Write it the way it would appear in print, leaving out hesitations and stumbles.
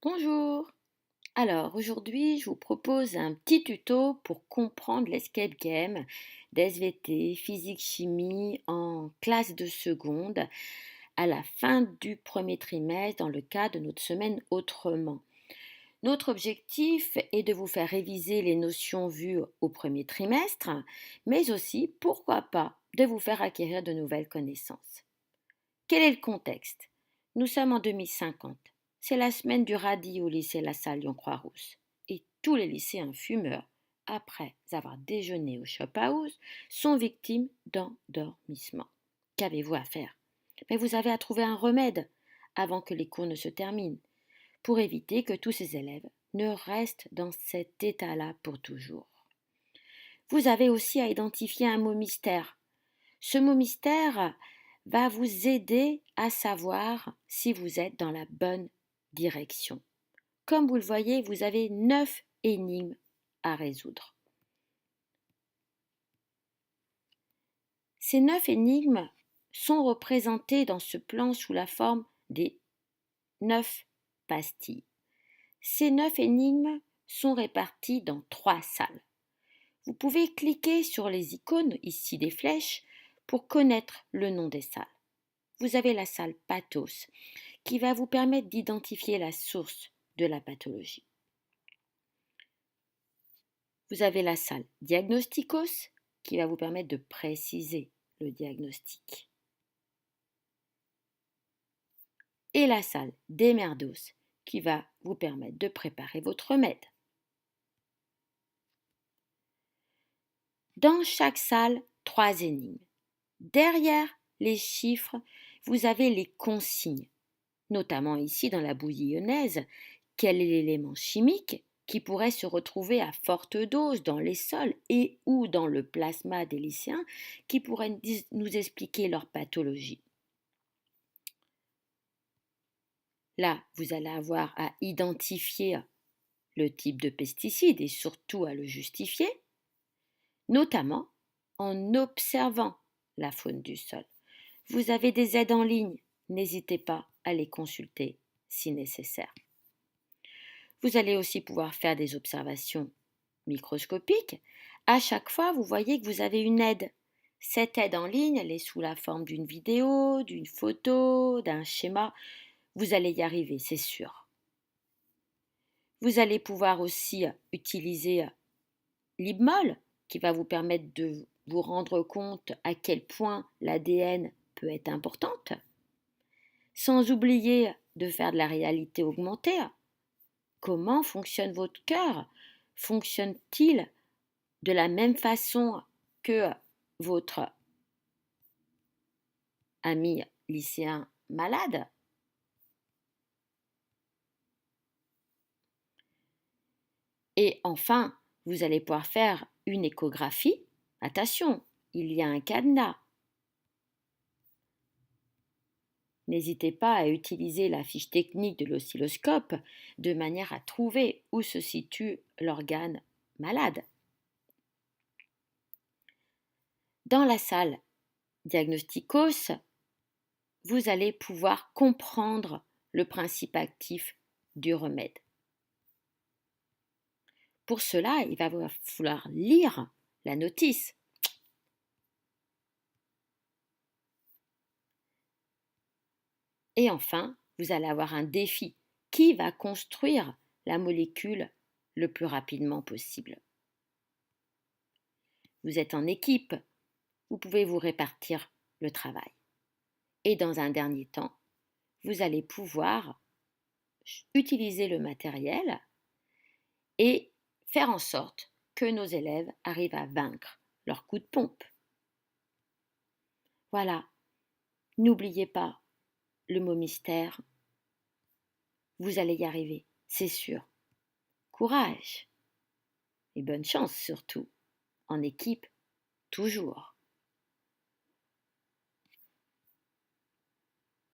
Bonjour. Alors aujourd'hui, je vous propose un petit tuto pour comprendre l'escape game d'SVT, physique-chimie en classe de seconde à la fin du premier trimestre dans le cadre de notre semaine autrement. Notre objectif est de vous faire réviser les notions vues au premier trimestre, mais aussi, pourquoi pas, de vous faire acquérir de nouvelles connaissances. Quel est le contexte? Nous sommes en 2050. C'est la semaine du radis au lycée La Salle Lyon-Croix-Rousse. Et tous les lycéens fumeurs, après avoir déjeuné au shop house, sont victimes d'endormissement. Qu'avez-vous à faire? Mais vous avez à trouver un remède avant que les cours ne se terminent, pour éviter que tous ces élèves ne restent dans cet état-là pour toujours. Vous avez aussi à identifier un mot mystère. Ce mot mystère va vous aider à savoir si vous êtes dans la bonne direction. Comme vous le voyez, vous avez 9 énigmes à résoudre. Ces 9 énigmes sont représentées dans ce plan sous la forme des 9 pastilles. Ces 9 énigmes sont réparties dans 3 salles. Vous pouvez cliquer sur les icônes, ici des flèches, pour connaître le nom des salles. Vous avez la salle Pathos, qui va vous permettre d'identifier la source de la pathologie. Vous avez la salle Diagnosticos, qui va vous permettre de préciser le diagnostic. Et la salle Demerdos, qui va vous permettre de préparer votre remède. Dans chaque salle, 3 énigmes. Derrière les chiffres, vous avez les consignes, notamment ici dans la bouillonnaise. Quel est l'élément chimique qui pourrait se retrouver à forte dose dans les sols et ou dans le plasma des lycéens qui pourrait nous expliquer leur pathologie? Là, vous allez avoir à identifier le type de pesticide et surtout à le justifier, notamment en observant la faune du sol. Vous avez des aides en ligne, n'hésitez pas à les consulter si nécessaire. Vous allez aussi pouvoir faire des observations microscopiques. À chaque fois, vous voyez que vous avez une aide. Cette aide en ligne, elle est sous la forme d'une vidéo, d'une photo, d'un schéma. Vous allez y arriver, c'est sûr. Vous allez pouvoir aussi utiliser l'IBMOL, qui va vous permettre de vous rendre compte à quel point l'ADN peut être importante, sans oublier de faire de la réalité augmentée. Comment fonctionne votre cœur? Fonctionne-t-il de la même façon que votre ami lycéen malade? Et enfin, vous allez pouvoir faire une échographie. Attention, il y a un cadenas. N'hésitez pas à utiliser la fiche technique de l'oscilloscope de manière à trouver où se situe l'organe malade. Dans la salle Diagnosticos, vous allez pouvoir comprendre le principe actif du remède. Pour cela, il va falloir lire la notice. Et enfin, vous allez avoir un défi. Qui va construire la molécule le plus rapidement possible? Vous êtes en équipe, vous pouvez vous répartir le travail. Et dans un dernier temps, vous allez pouvoir utiliser le matériel et faire en sorte que nos élèves arrivent à vaincre leur coup de pompe. Voilà, n'oubliez pas le mot mystère. Vous allez y arriver, c'est sûr. Courage et bonne chance surtout, en équipe, toujours.